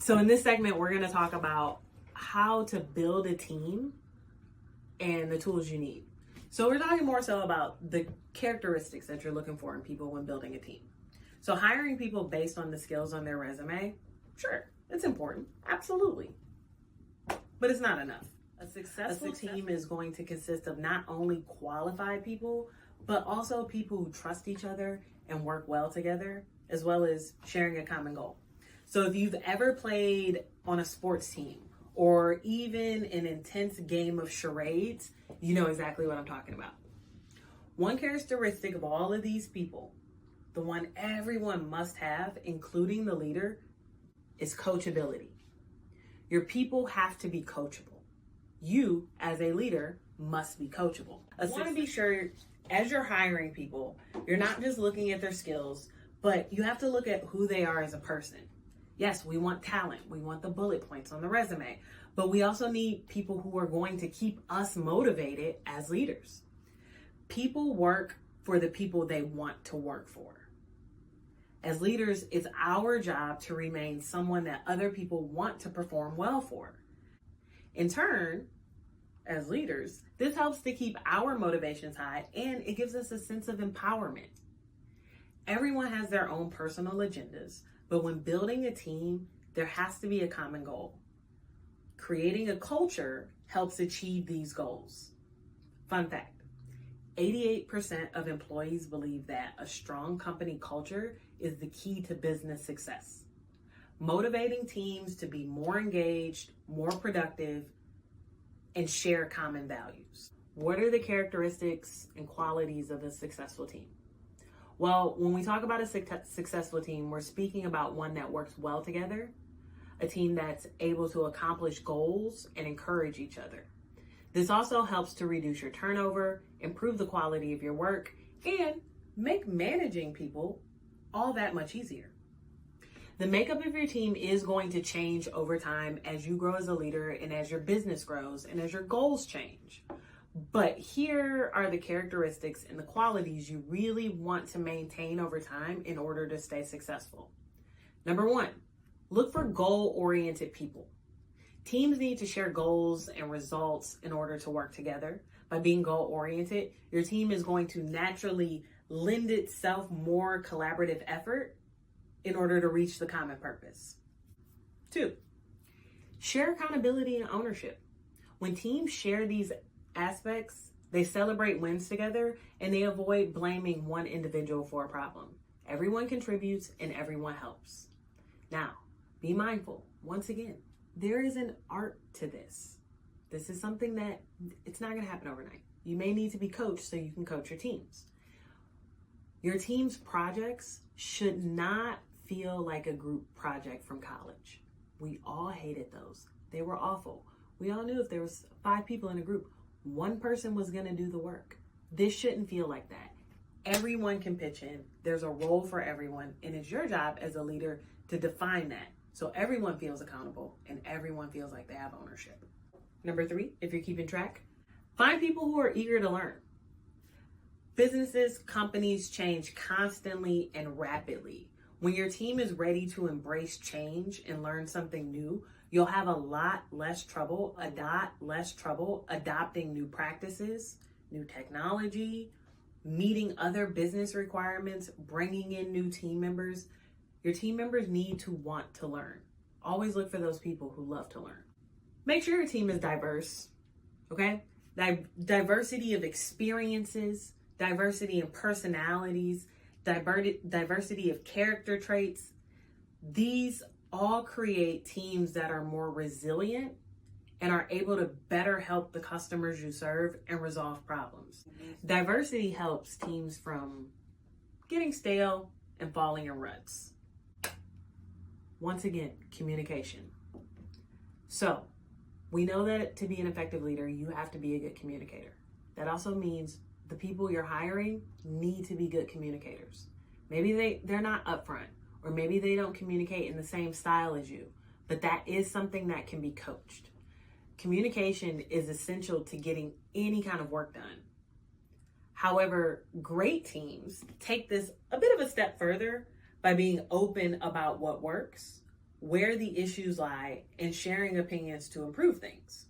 So in this segment, we're going to talk about how to build a team and the tools you need. So we're talking more so about the characteristics that you're looking for in people when building a team. So hiring people based on the skills on their resume, sure, it's important, absolutely. But it's not enough. A successful team is going to consist of not only qualified people, but also people who trust each other and work well together, as well as sharing a common goal. So if you've ever played on a sports team or even an intense game of charades, you know exactly what I'm talking about. One characteristic of all of these people, the one everyone must have, including the leader, is coachability. Your people have to be coachable. You, as a leader, must be coachable. I want to be sure, as you're hiring people, you're not just looking at their skills, but you have to look at who they are as a person. Yes, we want talent. We want the bullet points on the resume, but we also need people who are going to keep us motivated as leaders. People work for the people they want to work for. As leaders, it's our job to remain someone that other people want to perform well for. In turn, as leaders, this helps to keep our motivations high and it gives us a sense of empowerment. Everyone has their own personal agendas, but when building a team, there has to be a common goal. Creating a culture helps achieve these goals. Fun fact, 88% of employees believe that a strong company culture is the key to business success. Motivating teams to be more engaged, more productive, and share common values. What are the characteristics and qualities of a successful team? Well, when we talk about a successful team, we're speaking about one that works well together, a team that's able to accomplish goals and encourage each other. This also helps to reduce your turnover, improve the quality of your work, and make managing people all that much easier. The makeup of your team is going to change over time as you grow as a leader and as your business grows and as your goals change. But here are the characteristics and the qualities you really want to maintain over time in order to stay successful. Number one, look for goal-oriented people. Teams need to share goals and results in order to work together. By being goal-oriented, your team is going to naturally lend itself more collaborative effort in order to reach the common purpose. Two, share accountability and ownership. When teams share these aspects, they celebrate wins together and they avoid blaming one individual for a problem. Everyone contributes and everyone helps. Now, be mindful. Once again, there is an art to this. This is something that it's not going to happen overnight. You may need to be coached so you can coach your teams. Your team's projects should not feel like a group project from college. We all hated those. They were awful. We all knew if there was 5 people in a group, one person was going to do the work. This shouldn't feel like that. Everyone can pitch in. There's a role for everyone, and it's your job as a leader to define that so everyone feels accountable and everyone feels like they have ownership. Number 3, if you're keeping track, find people who are eager to learn. Businesses, companies change constantly and rapidly. When your team is ready to embrace change and learn something new, you'll have a lot less trouble adopting new practices, new technology, meeting other business requirements, bringing in new team members. Your team members need to want to learn. Always look for those people who love to learn. Make sure your team is diverse, okay? Diversity of experiences, diversity in personalities, diversity of character traits. These all create teams that are more resilient and are able to better help the customers you serve and resolve problems. Diversity helps teams from getting stale and falling in ruts. Once again, communication. So, we know that to be an effective leader, you have to be a good communicator. That also means the people you're hiring need to be good communicators. Maybe they're not upfront, or maybe they don't communicate in the same style as you, but that is something that can be coached. Communication is essential to getting any kind of work done. However, great teams take this a bit of a step further by being open about what works, where the issues lie, and sharing opinions to improve things.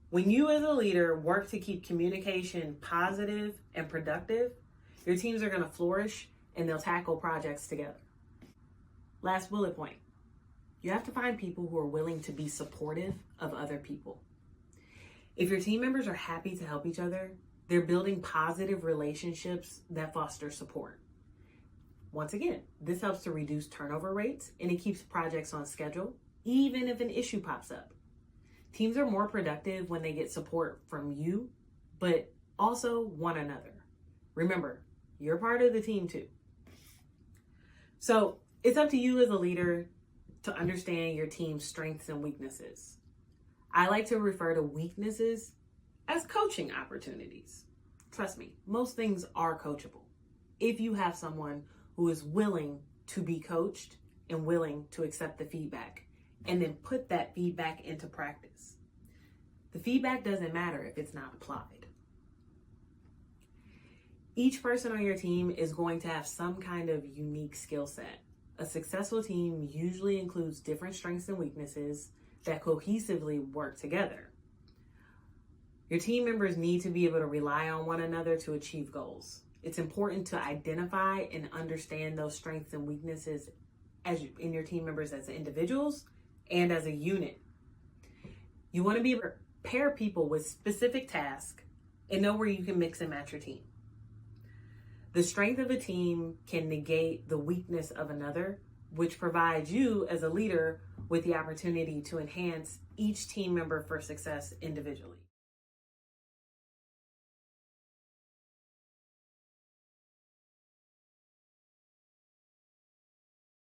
When you as a leader work to keep communication positive and productive, your teams are going to flourish and they'll tackle projects together. Last bullet point. You have to find people who are willing to be supportive of other people. If your team members are happy to help each other, they're building positive relationships that foster support. Once again, this helps to reduce turnover rates and it keeps projects on schedule, even if an issue pops up. Teams are more productive when they get support from you, but also one another. Remember, you're part of the team too. So it's up to you as a leader to understand your team's strengths and weaknesses. I like to refer to weaknesses as coaching opportunities. Trust me, most things are coachable if you have someone who is willing to be coached and willing to accept the feedback and then put that feedback into practice. The feedback doesn't matter if it's not applied. Each person on your team is going to have some kind of unique skill set. A successful team usually includes different strengths and weaknesses that cohesively work together. Your team members need to be able to rely on one another to achieve goals. It's important to identify and understand those strengths and weaknesses in your team members as individuals and as a unit. You want to be able to pair people with specific tasks and know where you can mix and match your team. The strength of a team can negate the weakness of another, which provides you as a leader with the opportunity to enhance each team member for success individually.